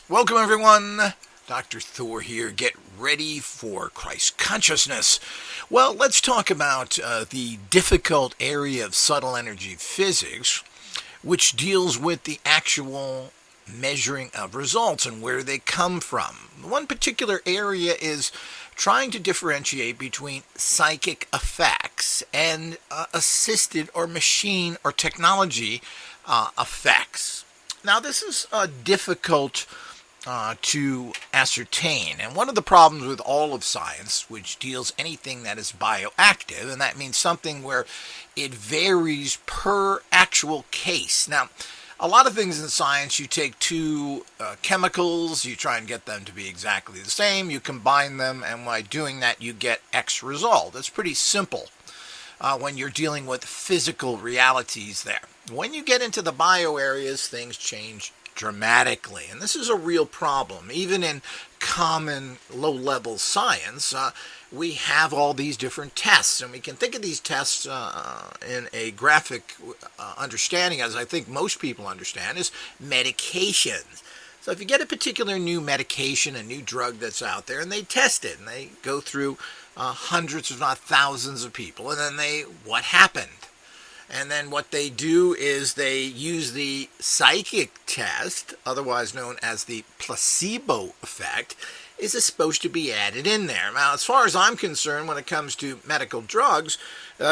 Welcome, everyone. Dr. Thor here. Get ready for Christ consciousness. Well, let's talk about the difficult area of subtle energy physics, which deals with the actual measuring of results and where they come from. One particular area is trying to differentiate between psychic effects and assisted or machine or technology effects. Now, this is difficult to ascertain. And one of the problems with all of science, which deals anything that is bioactive, and that means something where it varies per actual case. Now, a lot of things in science, you take two chemicals, you try and get them to be exactly the same, you combine them, and by doing that, you get X result. It's pretty simple when you're dealing with physical realities there. When you get into the bio areas, things change dramatically, and this is a real problem. Even in common low-level science, we have all these different tests, and we can think of these tests in a graphic understanding, as I think most people understand, is medications. So if you get a particular new medication, a new drug that's out there, and they test it, and they go through hundreds, if not thousands of people, and then what happened? And then what they do is they use the psychic test, otherwise known as the placebo effect, is supposed to be added in there. Now, as far as I'm concerned, when it comes to medical drugs,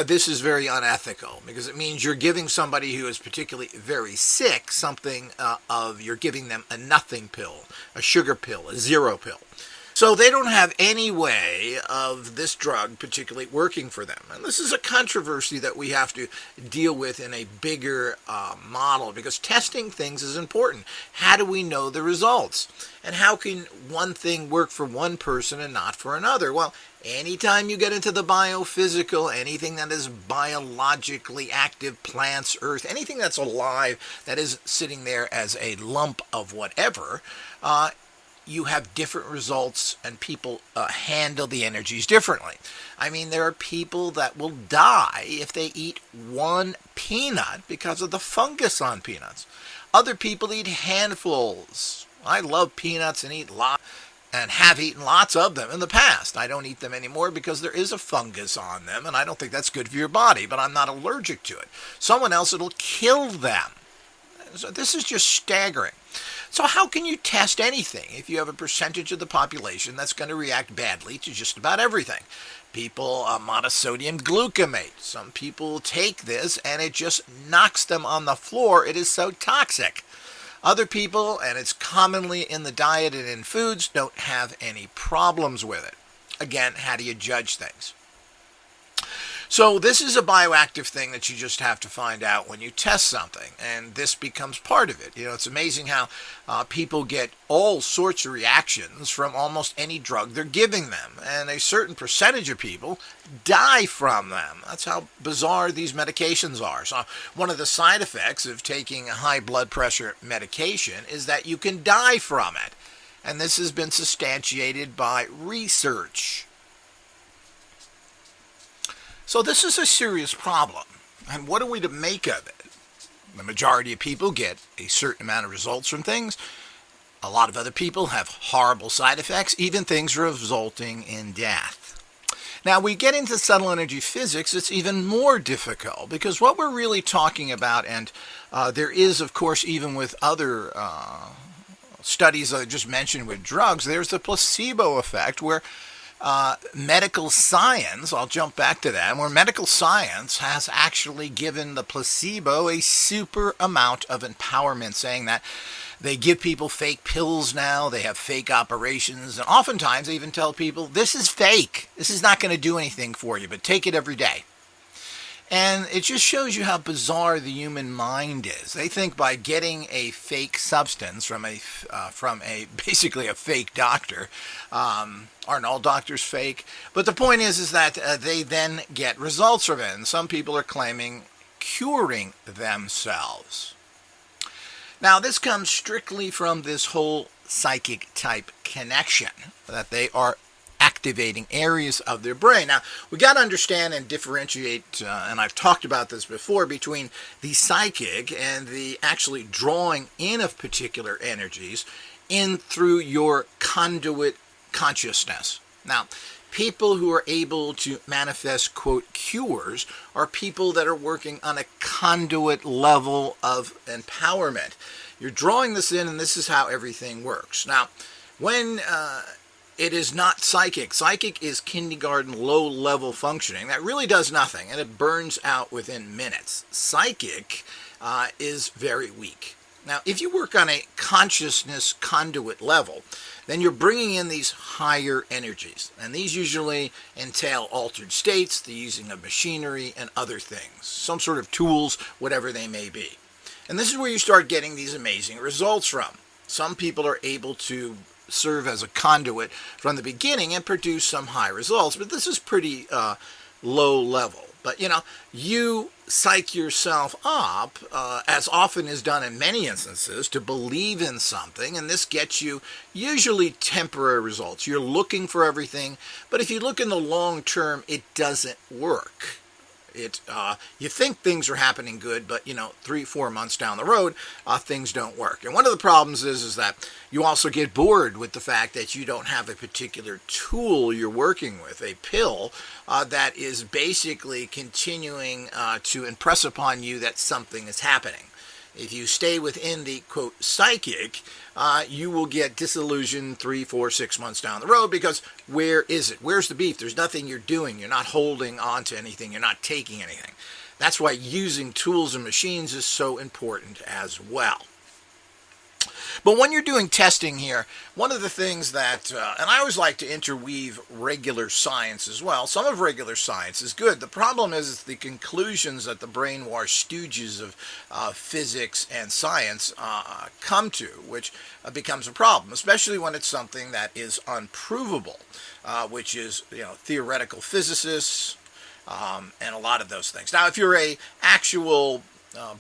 this is very unethical, because it means you're giving somebody who is particularly very sick something you're giving them a nothing pill, a sugar pill, a zero pill. So they don't have any way of this drug particularly working for them. And this is a controversy that we have to deal with in a bigger model, because testing things is important. How do we know the results? And how can one thing work for one person and not for another? Well, anytime you get into the biophysical, anything that is biologically active, plants, earth, anything that's alive, that is sitting there as a lump of whatever, you have different results, and people handle the energies differently. I mean, there are people that will die if they eat one peanut because of the fungus on peanuts. Other people eat handfuls. I love peanuts and eat lots, and have eaten lots of them in the past. I don't eat them anymore because there is a fungus on them, and I don't think that's good for your body, but I'm not allergic to it. Someone else, it'll kill them. So this is just staggering. So how can you test anything if you have a percentage of the population that's going to react badly to just about everything? People monosodium glutamate. Some people take this and it just knocks them on the floor. It is so toxic. Other people, and it's commonly in the diet and in foods, don't have any problems with it. Again, how do you judge things? So this is a bioactive thing that you just have to find out when you test something, and this becomes part of it. You know, it's amazing how people get all sorts of reactions from almost any drug they're giving them, and a certain percentage of people die from them. That's how bizarre these medications are. So one of the side effects of taking a high blood pressure medication is that you can die from it, and this has been substantiated by research. So this is a serious problem, and what are we to make of it? The majority of people get a certain amount of results from things. A lot of other people have horrible side effects, even things resulting in death. Now, we get into subtle energy physics, it's even more difficult, because what we're really talking about, and there is, of course, even with other studies that I just mentioned with drugs, there's the placebo effect, where medical science, I'll jump back to that, where medical science has actually given the placebo a super amount of empowerment, saying that they give people fake pills now, they have fake operations, and oftentimes they even tell people, this is fake, this is not going to do anything for you, but take it every day. And it just shows you how bizarre the human mind is. They think by getting a fake substance from basically a fake doctor, aren't all doctors fake? But the point is that they then get results from it. And some people are claiming curing themselves. Now, this comes strictly from this whole psychic type connection, that they are activating areas of their brain. Now, we got to understand and differentiate, and I've talked about this before, between the psychic and the actually drawing in of particular energies in through your conduit consciousness. Now, people who are able to manifest, quote, cures are people that are working on a conduit level of empowerment. You're drawing this in, and this is how everything works. Now, when it is not psychic. Psychic is kindergarten low-level functioning. That really does nothing, and it burns out within minutes. Psychic is very weak. Now, if you work on a consciousness conduit level, then you're bringing in these higher energies. And these usually entail altered states, the using of machinery, and other things. Some sort of tools, whatever they may be. And this is where you start getting these amazing results from. Some people are able to serve as a conduit from the beginning and produce some high results, but this is pretty low level. But you psych yourself up, as often is done in many instances, to believe in something, and this gets you usually temporary results. You're looking for everything, but if you look in the long term, it doesn't work. You think things are happening good, but 3-4 months down the road, things don't work. And one of the problems is that you also get bored with the fact that you don't have a particular tool you're working with, a pill that is basically continuing to impress upon you that something is happening. If you stay within the, quote, psychic, you will get disillusioned 3, 4, 6 months down the road, because where is it? Where's the beef? There's nothing you're doing. You're not holding on to anything. You're not taking anything. That's why using tools and machines is so important as well. But when you're doing testing here, one of the things that, and I always like to interweave regular science as well. Some of regular science is good. The problem is the conclusions that the brainwashed stooges of physics and science come to, which becomes a problem, especially when it's something that is unprovable, which is theoretical physicists and a lot of those things. Now, if you're a actual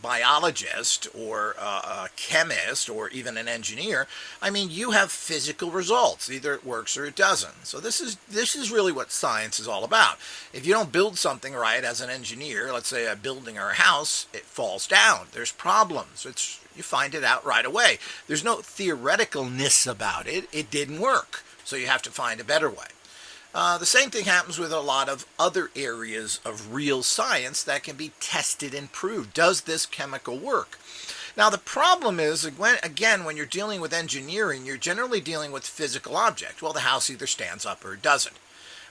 biologist or a chemist or even an engineer, you have physical results. Either it works or it doesn't. So this is really what science is all about. If you don't build something right as an engineer, let's say a building or a house, it falls down. There's problems. You find it out right away. There's no theoreticalness about it. It didn't work. So you have to find a better way. The same thing happens with a lot of other areas of real science that can be tested and proved. Does this chemical work? Now, the problem is, again, when you're dealing with engineering, you're generally dealing with physical objects. Well, the house either stands up or it doesn't.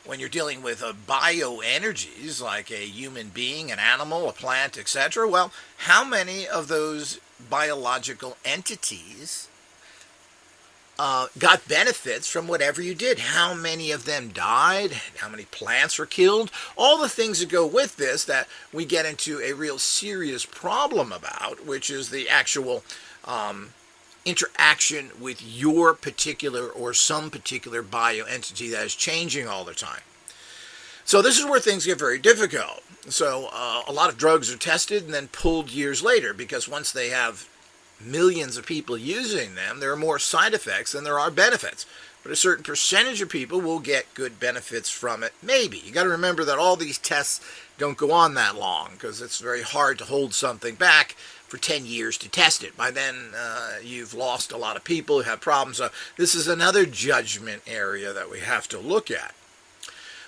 When you're dealing with bioenergies, like a human being, an animal, a plant, etc., well, how many of those biological entities got benefits from whatever you did? How many of them died? How many plants were killed? All the things that go with this that we get into a real serious problem about, which is the actual interaction with your particular or some particular bioentity that is changing all the time. So this is where things get very difficult. So a lot of drugs are tested and then pulled years later, because once they have millions of people using them, there are more side effects than there are benefits. But a certain percentage of people will get good benefits from it, maybe. You got to remember that all these tests don't go on that long, because it's very hard to hold something back for 10 years to test it. By then, you've lost a lot of people who have problems. So this is another judgment area that we have to look at.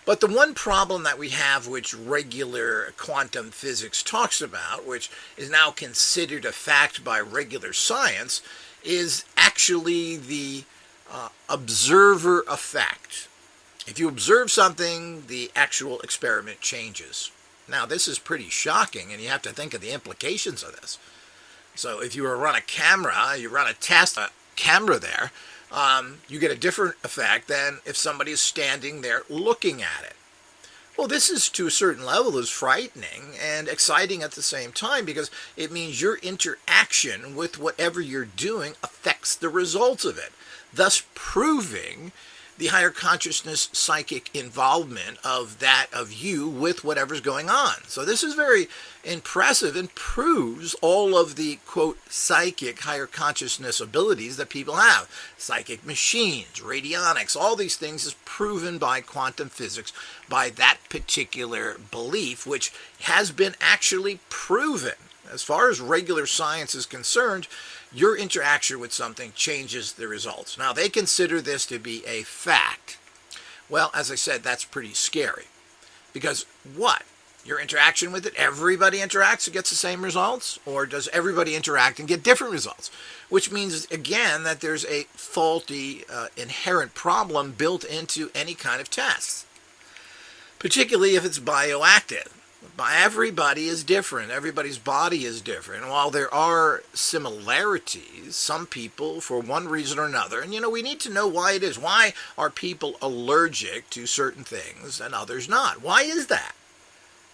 But the one problem that we have, which regular quantum physics talks about, which is now considered a fact by regular science, is actually the observer effect. If you observe something, the actual experiment changes. Now, this is pretty shocking, and you have to think of the implications of this. So if you run a camera, you run a test camera there, you get a different effect than if somebody is standing there looking at it. Well, this is, to a certain level, is frightening and exciting at the same time, because it means your interaction with whatever you're doing affects the results of it, thus proving the higher consciousness psychic involvement of that of you with whatever's going on. So this is very impressive and proves all of the, quote, psychic higher consciousness abilities that people have. Psychic machines, radionics, all these things is proven by quantum physics by that particular belief, which has been actually proven. As far as regular science is concerned, your interaction with something changes the results. Now, they consider this to be a fact. Well, as I said, that's pretty scary. Because what? Your interaction with it, everybody interacts and gets the same results? Or does everybody interact and get different results? Which means, again, that there's a faulty inherent problem built into any kind of test, particularly if it's bioactive. Everybody is different. Everybody's body is different. And while there are similarities, some people, for one reason or another, and we need to know why it is. Why are people allergic to certain things and others not? Why is that?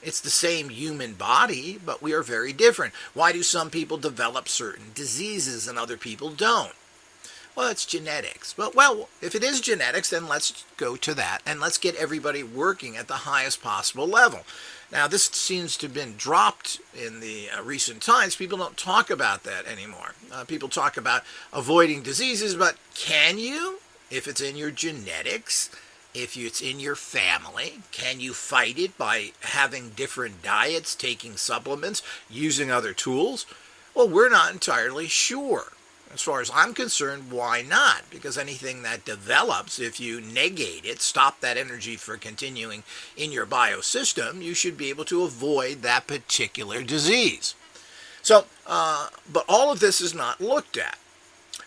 It's the same human body, but we are very different. Why do some people develop certain diseases and other people don't? Well, it's genetics. Well, if it is genetics, then let's go to that, and let's get everybody working at the highest possible level. Now, this seems to have been dropped in the recent times. People don't talk about that anymore. People talk about avoiding diseases, but can you? If it's in your genetics, if it's in your family, can you fight it by having different diets, taking supplements, using other tools? Well, we're not entirely sure. As far as I'm concerned, why not? Because anything that develops, if you negate it, stop that energy from continuing in your biosystem, you should be able to avoid that particular disease. So, but all of this is not looked at.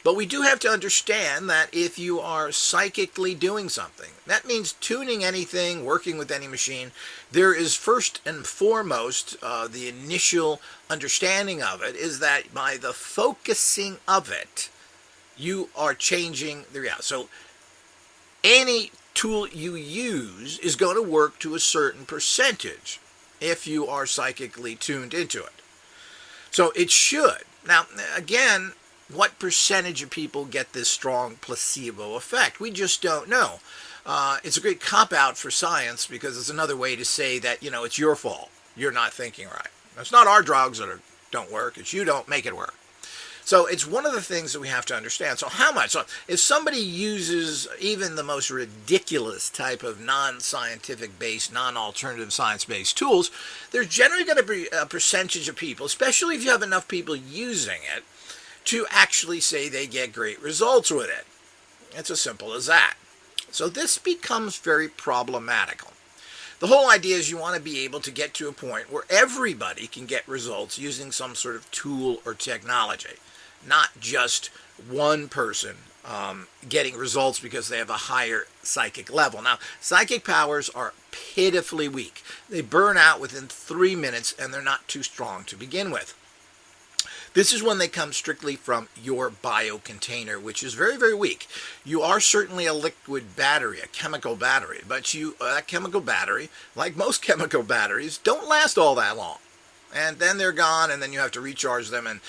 But we do have to understand that if you are psychically doing something, that means tuning anything, working with any machine, there is first and foremost the initial understanding of it is that by the focusing of it, you are changing the reality. So any tool you use is going to work to a certain percentage if you are psychically tuned into it. So it should. Now, again, what percentage of people get this strong placebo effect? We just don't know. It's a great cop-out for science because it's another way to say that, it's your fault. You're not thinking right. It's not our drugs that don't work. It's you don't make it work. So it's one of the things that we have to understand. So how much? So if somebody uses even the most ridiculous type of non-scientific based, non-alternative science-based tools, there's generally going to be a percentage of people, especially if you have enough people using it, to actually say they get great results with it. It's as simple as that. So this becomes very problematical. The whole idea is you want to be able to get to a point where everybody can get results using some sort of tool or technology, not just one person getting results because they have a higher psychic level. Now, psychic powers are pitifully weak. They burn out within 3 minutes and they're not too strong to begin with. This is when they come strictly from your biocontainer, which is very, very weak. You are certainly a liquid battery, a chemical battery, but that chemical battery, like most chemical batteries, don't last all that long. And then they're gone, and then you have to recharge them, and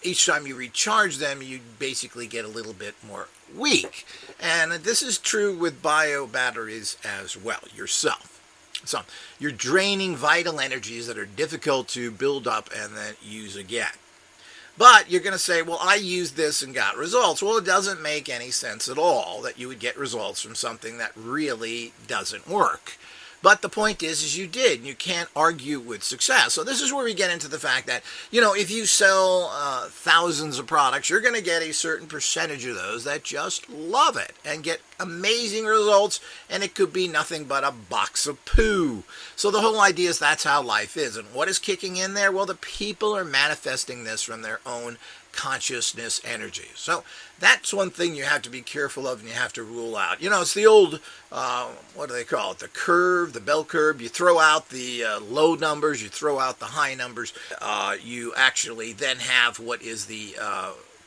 each time you recharge them, you basically get a little bit more weak. And this is true with bio batteries as well, yourself. So you're draining vital energies that are difficult to build up and then use again. But you're going to say, well, I used this and got results. Well, it doesn't make any sense at all that you would get results from something that really doesn't work. But the point is you did, and you can't argue with success. So this is where we get into the fact that, if you sell thousands of products, you're going to get a certain percentage of those that just love it and get amazing results, and it could be nothing but a box of poo. So the whole idea is that's how life is. And what is kicking in there? Well, the people are manifesting this from their own consciousness energy. So that's one thing you have to be careful of and you have to rule out. It's the old, what do they call it? The curve, the bell curve. You throw out the low numbers, you throw out the high numbers. You actually then have what is the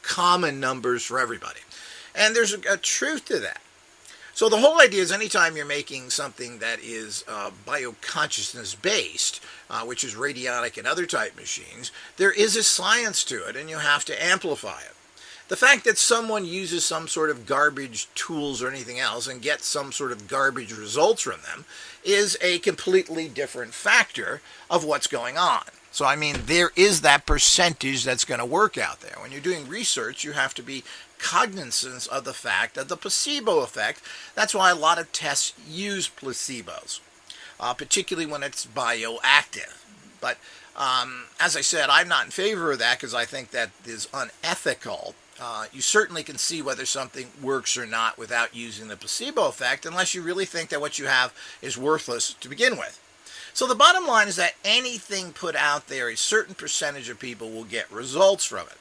common numbers for everybody. And there's a truth to that. So the whole idea is anytime you're making something that is bioconsciousness based, which is radionic and other type machines, there is a science to it and you have to amplify it. The fact that someone uses some sort of garbage tools or anything else and gets some sort of garbage results from them is a completely different factor of what's going on. So, there is that percentage that's going to work out there. When you're doing research, you have to be cognizant of the fact of the placebo effect. That's why a lot of tests use placebos, particularly when it's bioactive. But As I said, I'm not in favor of that because I think that is unethical. You certainly can see whether something works or not without using the placebo effect, unless you really think that what you have is worthless to begin with. So the bottom line is that anything put out there, a certain percentage of people will get results from it.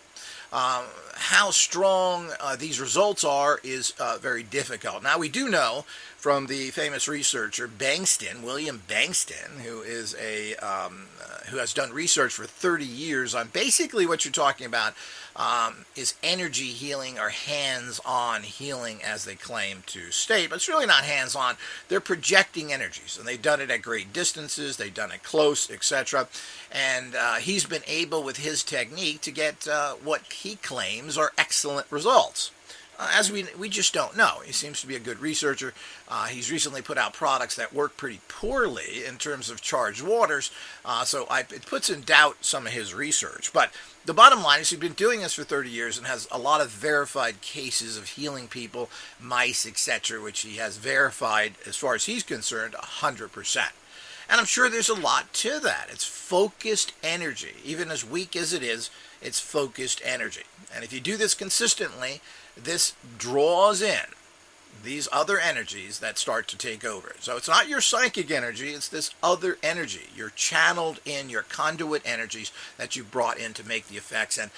How strong these results are is very difficult. Now, we do know from the famous researcher William Bankston, who has done research for 30 years on basically what you're talking about is energy healing or hands-on healing, as they claim to state. But it's really not hands-on. They're projecting energies, and they've done it at great distances. They've done it close, etc. And he's been able, with his technique, to get what he claims are excellent results. As we just don't know. He seems to be a good researcher. He's recently put out products that work pretty poorly in terms of charged waters, so it puts in doubt some of his research. But the bottom line is he's been doing this for 30 years and has a lot of verified cases of healing people, mice, etc., which he has verified, as far as he's concerned, 100%. And I'm sure there's a lot to that. It's focused energy. Even as weak as it is, it's focused energy. And if you do this consistently, this draws in these other energies that start to take over. So it's not your psychic energy, it's this other energy. You're channeled in, your conduit energies that you brought in to make the effects. And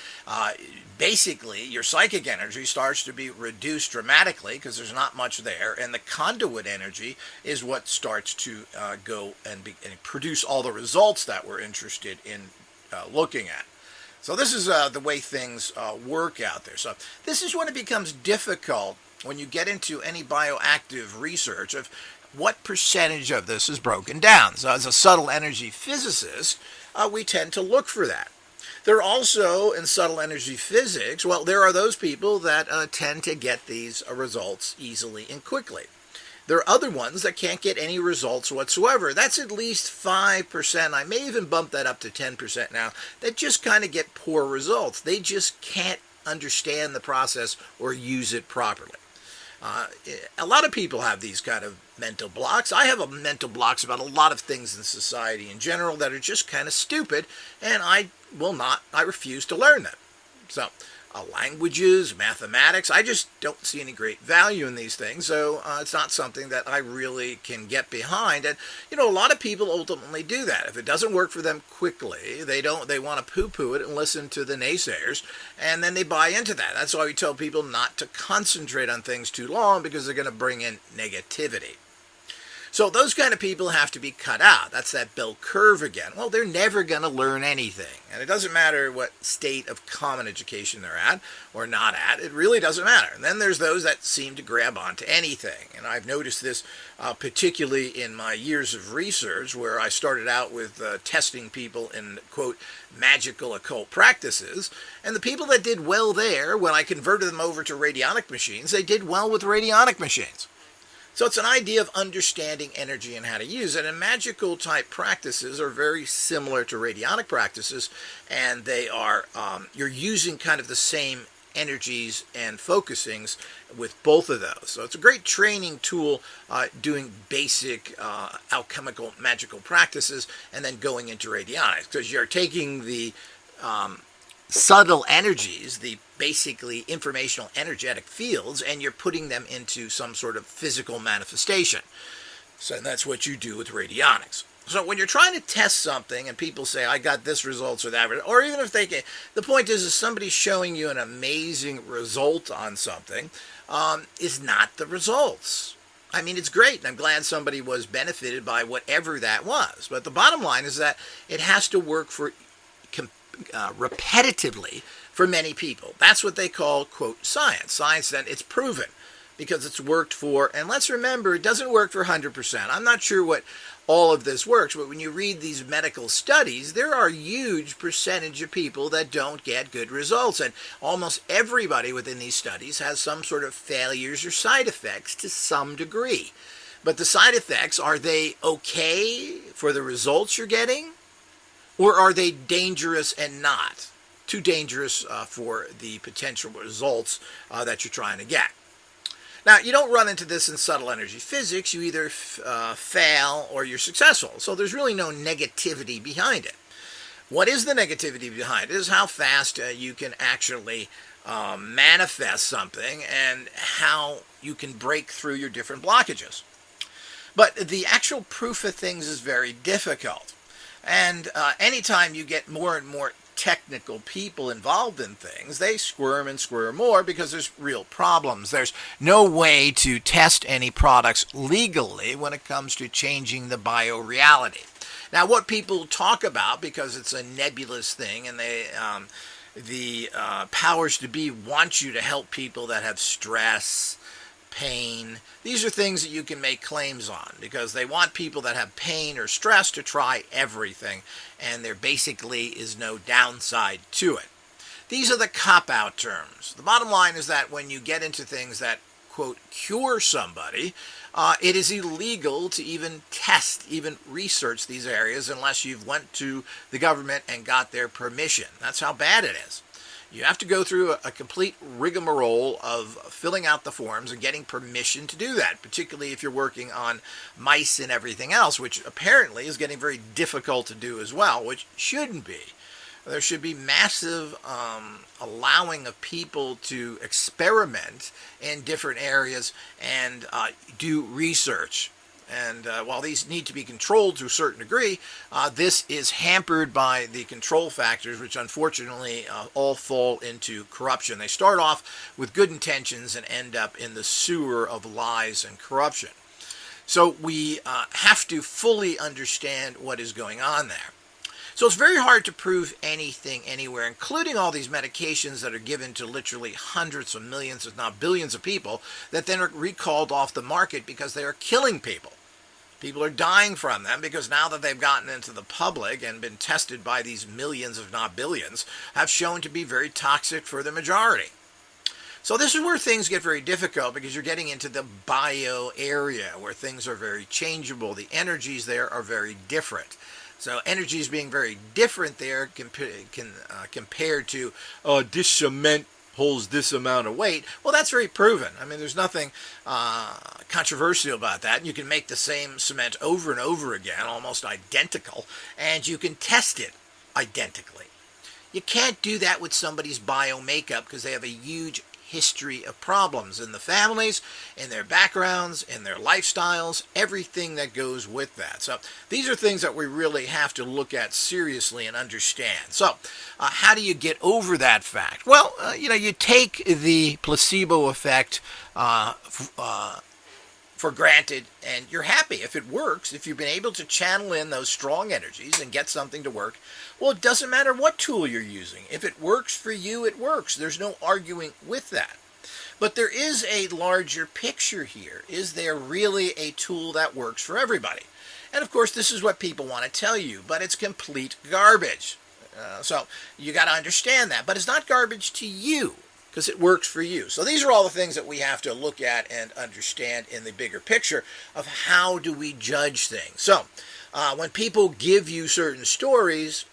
basically, your psychic energy starts to be reduced dramatically because there's not much there. And the conduit energy is what starts to go and produce all the results that we're interested in looking at. So this is the way things work out there. So this is when it becomes difficult when you get into any bioactive research of what percentage of this is broken down. So as a subtle energy physicist, we tend to look for that. There are also, in subtle energy physics, well, there are those people that tend to get these results easily and quickly. There are other ones that can't get any results whatsoever. That's at least 5%. I may even bump that up to 10% now, that just kind of get poor results. They just can't understand the process or use it properly. A lot of people have these kind of mental blocks. I have mental blocks about a lot of things in society in general that are just kind of stupid, and I refuse to learn them. So, languages, mathematics, I just don't see any great value in these things, so it's not something that I really can get behind. And, a lot of people ultimately do that. If it doesn't work for them quickly, they want to poo-poo it and listen to the naysayers, and then they buy into that. That's why we tell people not to concentrate on things too long, because they're going to bring in negativity. So those kind of people have to be cut out. That's that bell curve again. Well, they're never going to learn anything. And it doesn't matter what state of common education they're at or not at. It really doesn't matter. And then there's those that seem to grab onto anything. And I've noticed this particularly in my years of research, where I started out with testing people in, quote, magical occult practices. And the people that did well there, when I converted them over to radionic machines, they did well with radionic machines. So it's an idea of understanding energy and how to use it. And magical type practices are very similar to radionic practices, and they are you're using kind of the same energies and focusings with both of those. So it's a great training tool, doing basic alchemical magical practices and then going into radionics, because you're taking the subtle energies, the basically informational energetic fields, and you're putting them into some sort of physical manifestation. So that's what you do with radionics. So when you're trying to test something and people say, I got this results or that, or even if they can, the point is somebody's showing you an amazing result on something, is not the results. I mean, it's great, and I'm glad somebody was benefited by whatever that was. But the bottom line is that it has to work for repetitively for many people. That's what they call, quote, science. Science, then, it's proven because it's worked for, and let's remember, it doesn't work for 100%. I'm not sure what all of this works, but when you read these medical studies, there are a huge percentage of people that don't get good results, and almost everybody within these studies has some sort of failures or side effects to some degree. But the side effects, are they okay for the results you're getting? Or are they dangerous and not? Too dangerous for the potential results that you're trying to get. Now, you don't run into this in subtle energy physics. You either fail or you're successful. So there's really no negativity behind it. What is the negativity behind it? Is how fast you can actually manifest something and how you can break through your different blockages. But the actual proof of things is very difficult. And anytime you get more and more technical people involved in things, they squirm and squirm more because there's real problems. There's no way to test any products legally when it comes to changing the bioreality. Now, what people talk about, because it's a nebulous thing, and the powers to be want you to help people that have stress, pain. These are things that you can make claims on because they want people that have pain or stress to try everything, and there basically is no downside to it. These are the cop-out terms. The bottom line is that when you get into things that, quote, cure somebody, it is illegal to even test, even research these areas unless you've went to the government and got their permission. That's how bad it is. You have to go through a complete rigmarole of filling out the forms and getting permission to do that, particularly if you're working on mice and everything else, which apparently is getting very difficult to do as well, which shouldn't be. There should be massive allowing of people to experiment in different areas and do research. And while these need to be controlled to a certain degree, this is hampered by the control factors, which unfortunately all fall into corruption. They start off with good intentions and end up in the sewer of lies and corruption. So we have to fully understand what is going on there. So it's very hard to prove anything anywhere, including all these medications that are given to literally hundreds of millions, if not billions of people, that then are recalled off the market because they are killing people. People are dying from them because now that they've gotten into the public and been tested by these millions, if not billions, have shown to be very toxic for the majority. So this is where things get very difficult because you're getting into the bio area where things are very changeable. The energies there are very different. So energies being very different there compared to, this cement holds this amount of weight. Well, that's very proven. I mean, there's nothing controversial about that. You can make the same cement over and over again, almost identical, and you can test it identically. You can't do that with somebody's bio makeup because they have a huge history of problems in the families, in their backgrounds, in their lifestyles, everything that goes with that. So these are things that we really have to look at seriously and understand. So how do you get over that fact? Well, you take the placebo effect for granted, and you're happy if it works. If you've been able to channel in those strong energies and get something to work, well, it doesn't matter what tool you're using. If it works for you, it works. There's no arguing with that. But there is a larger picture here. Is there really a tool that works for everybody? And of course, this is what people want to tell you, but it's complete garbage. So you got to understand that. But it's not garbage to you, because it works for you. So these are all the things that we have to look at and understand in the bigger picture of how do we judge things. So when people give you certain stories,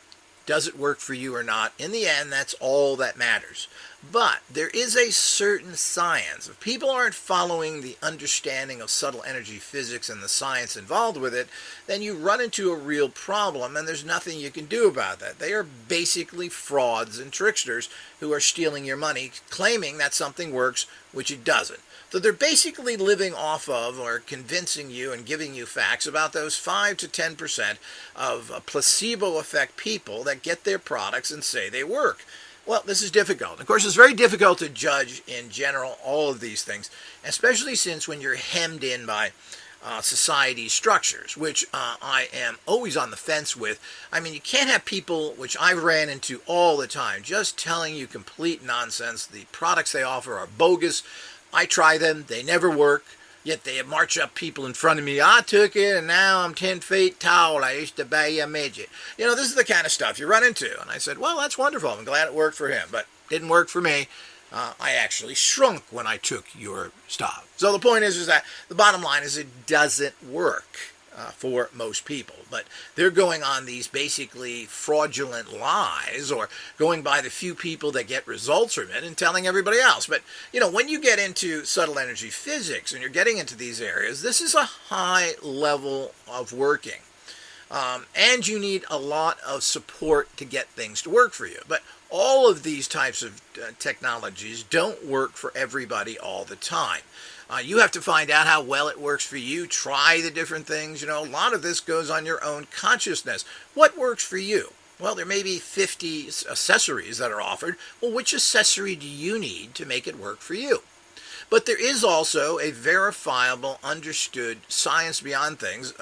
does it work for you or not? In the end, that's all that matters. But there is a certain science. If people aren't following the understanding of subtle energy physics and the science involved with it, then you run into a real problem, and there's nothing you can do about that. They are basically frauds and tricksters who are stealing your money, claiming that something works, which it doesn't. So they're basically living off of or convincing you and giving you facts about those 5 to 10% of placebo effect people that get their products and say they work. Well, this is difficult. Of course, it's very difficult to judge in general all of these things, especially since when you're hemmed in by society structures, which I am always on the fence with. I mean, you can't have people, which I ran into all the time, just telling you complete nonsense. The products they offer are bogus. I try them. They never work. Yet they march up people in front of me. I took it, and now I'm 10 feet tall. I used to be a midget. This is the kind of stuff you run into. And I said, well, that's wonderful. I'm glad it worked for him. But it didn't work for me. I actually shrunk when I took your stuff. So the point is that the bottom line is it doesn't work for most people. But they're going on these basically fraudulent lies or going by the few people that get results from it and telling everybody else. But, when you get into subtle energy physics and you're getting into these areas, this is a high level of working. And you need a lot of support to get things to work for you. But all of these types of technologies don't work for everybody all the time. You have to find out how well it works for you. Try the different things. A lot of this goes on your own consciousness. What works for you? Well, there may be 50 accessories that are offered. Well, which accessory do you need to make it work for you? But there is also a verifiable, understood science behind things,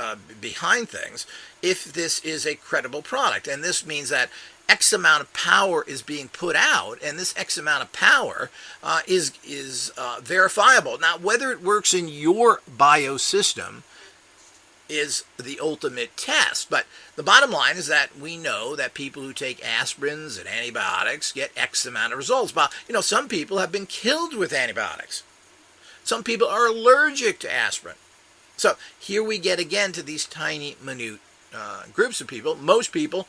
if this is a credible product. And this means that X amount of power is being put out, and this X amount of power is verifiable. Now, whether it works in your biosystem is the ultimate test. But the bottom line is that we know that people who take aspirins and antibiotics get X amount of results. But, some people have been killed with antibiotics. Some people are allergic to aspirin. So here we get again to these tiny, minute groups of people. Most people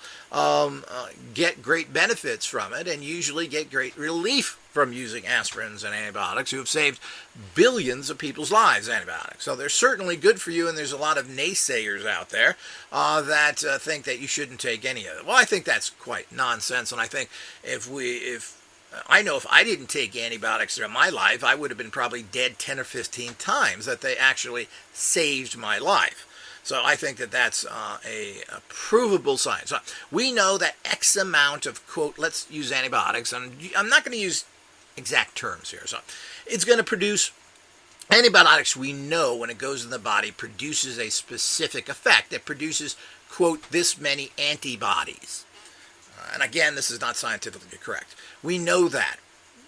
get great benefits from it and usually get great relief from using aspirins and antibiotics, who have saved billions of people's lives, antibiotics. So they're certainly good for you, and there's a lot of naysayers out there that think that you shouldn't take any of it. Well, I think that's quite nonsense, and I think if I didn't take antibiotics throughout my life, I would have been probably dead 10 or 15 times, that they actually saved my life. So I think that that's a provable science. So we know that X amount of, quote, let's use antibiotics, and I'm not going to use exact terms here. So it's going to produce, antibiotics, we know when it goes in the body, produces a specific effect. It produces, quote, this many antibodies. And again, this is not scientifically correct. We know that.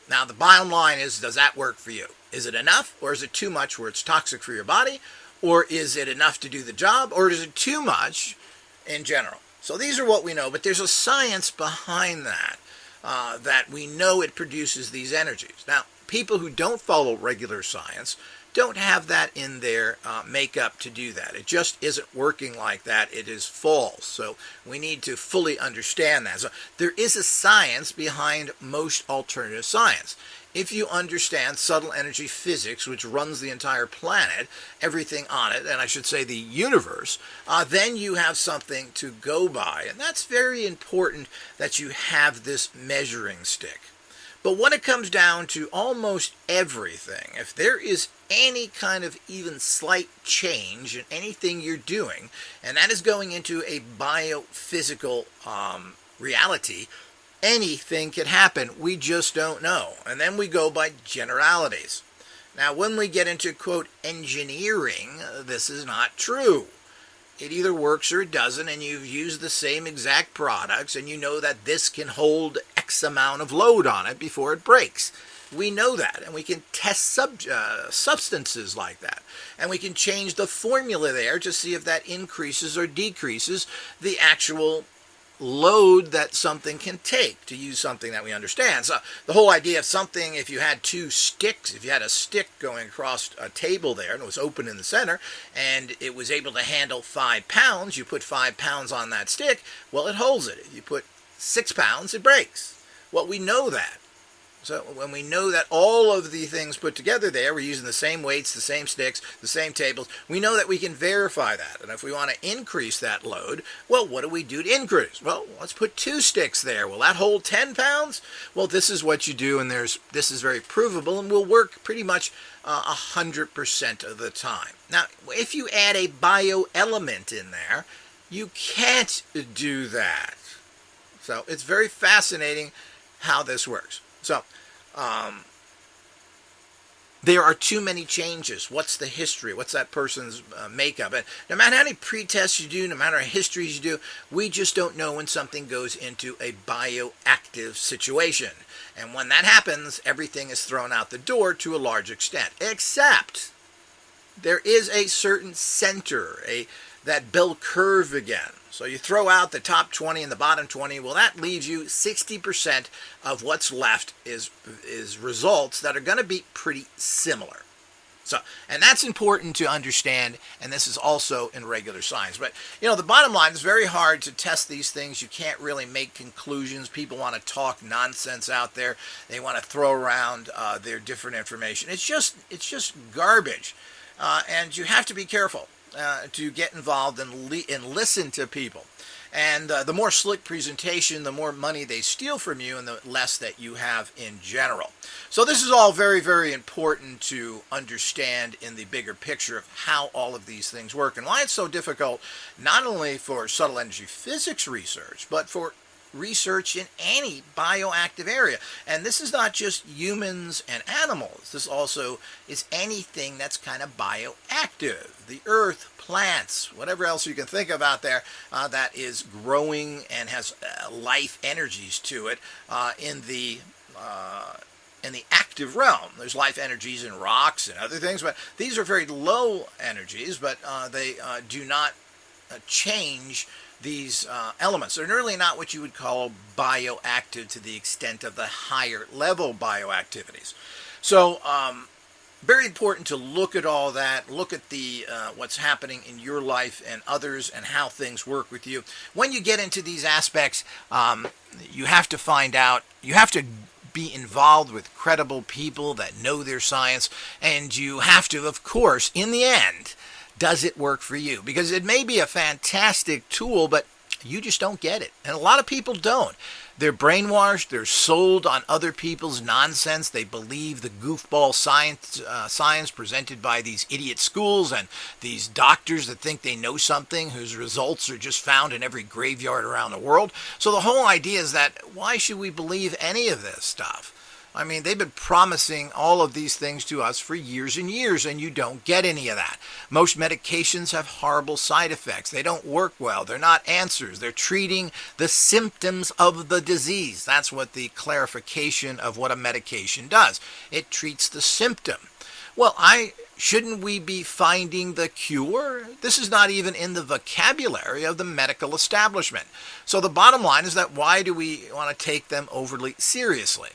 Now, the bottom line is, does that work for you? Is it enough, or is it too much where it's toxic for your body? Or is it enough to do the job, or is it too much in general? So these are what we know, but there's a science behind that, that we know it produces these energies. Now, people who don't follow regular science don't have that in their makeup to do that. It just isn't working like that. It is false. So we need to fully understand that. So there is a science behind most alternative science. If you understand subtle energy physics, which runs the entire planet, everything on it, and I should say the universe, then you have something to go by. And that's very important, that you have this measuring stick. But when it comes down to almost everything, if there is any kind of even slight change in anything you're doing, and that is going into a biophysical reality, anything can happen. We just don't know. And then we go by generalities. Now, when we get into, quote, engineering, this is not true. It either works or it doesn't, and you've used the same exact products, and you know that this can hold X amount of load on it before it breaks. We know that, and we can test substances like that. And we can change the formula there to see if that increases or decreases the actual load that something can take, to use something that we understand. So the whole idea of something, if you had two sticks, if you had a stick going across a table there and it was open in the center and it was able to handle 5 pounds, you put 5 pounds on that stick, well, it holds it. If you put 6 pounds, it breaks. Well, we know that. So when we know that all of the things put together there, we're using the same weights, the same sticks, the same tables, we know that we can verify that. And if we want to increase that load, well, what do we do to increase? Well, let's put 2 sticks there. Will that hold 10 pounds? Well, this is what you do, and this is very provable and will work pretty much 100% of the time. Now, if you add a bioelement in there, you can't do that. So it's very fascinating how this works. So, there are too many changes. What's the history? What's that person's makeup? And no matter how many pre-tests you do, no matter how many histories you do, we just don't know when something goes into a bioactive situation. And when that happens, everything is thrown out the door to a large extent. Except there is a certain center, that bell curve again. So you throw out the top 20 and the bottom 20, well, that leaves you 60% of what's left is results that are going to be pretty similar. So, and that's important to understand, and this is also in regular science. But, the bottom line is very hard to test these things. You can't really make conclusions. People want to talk nonsense out there. They want to throw around their different information. It's just garbage, and you have to be careful. to get involved and listen to people. And the more slick presentation, the more money they steal from you and the less that you have in general. So this is all very, very important to understand in the bigger picture of how all of these things work and why it's so difficult, not only for subtle energy physics research, but for research in any bioactive area. And this is not just humans and animals. This also is anything that's kind of bioactive. The earth, plants, whatever else you can think of out there that is growing and has life energies to it in the active realm. There's life energies in rocks and other things, but these are very low energies, but they do not change these elements. They're really not what you would call bioactive to the extent of the higher level bioactivities. So very important to look at all that, look at the what's happening in your life and others and how things work with you. When you get into these aspects, you have to find out, you have to be involved with credible people that know their science, and you have to, of course, in the end, does it work for you? Because it may be a fantastic tool, but you just don't get it. And a lot of people don't. They're brainwashed. They're sold on other people's nonsense. They believe the goofball science presented by these idiot schools and these doctors that think they know something whose results are just found in every graveyard around the world. So the whole idea is that why should we believe any of this stuff? I mean, they've been promising all of these things to us for years and years, and you don't get any of that. Most medications have horrible side effects. They don't work well. They're not answers. They're treating the symptoms of the disease. That's what the clarification of what a medication does. It treats the symptom. Well, shouldn't we be finding the cure? This is not even in the vocabulary of the medical establishment. So the bottom line is that why do we want to take them overly seriously?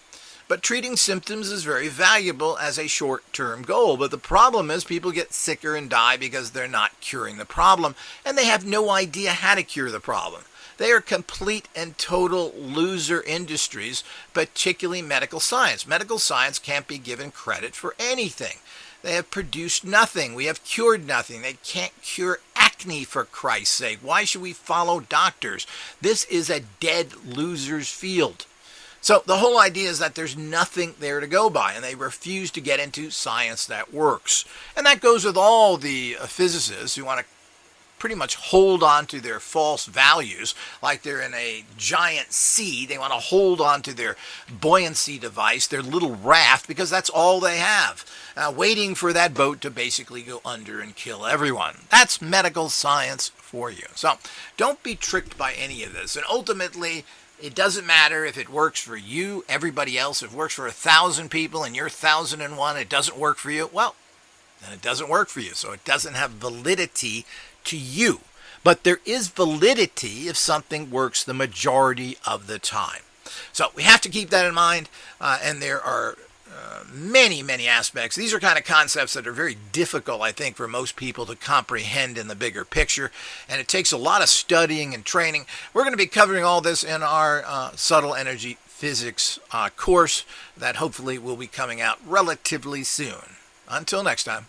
But treating symptoms is very valuable as a short-term goal. But the problem is people get sicker and die because they're not curing the problem, and they have no idea how to cure the problem. They are complete and total loser industries, particularly medical science. Medical science can't be given credit for anything. They have produced nothing. We have cured nothing. They can't cure acne, for Christ's sake. Why should we follow doctors? This is a dead loser's field. So the whole idea is that there's nothing there to go by, and they refuse to get into science that works. And that goes with all the physicists who want to pretty much hold on to their false values like they're in a giant sea. They want to hold on to their buoyancy device, their little raft, because that's all they have, waiting for that boat to basically go under and kill everyone. That's medical science for you. So don't be tricked by any of this. And ultimately, it doesn't matter if it works for you, everybody else. If it works for 1,000 people and you're 1,001, it doesn't work for you, well, then it doesn't work for you. So it doesn't have validity to you. But there is validity if something works the majority of the time. So we have to keep that in mind, and there are many, many aspects. These are kind of concepts that are very difficult, I think, for most people to comprehend in the bigger picture, and it takes a lot of studying and training. We're going to be covering all this in our subtle energy physics course that hopefully will be coming out relatively soon. Until next time.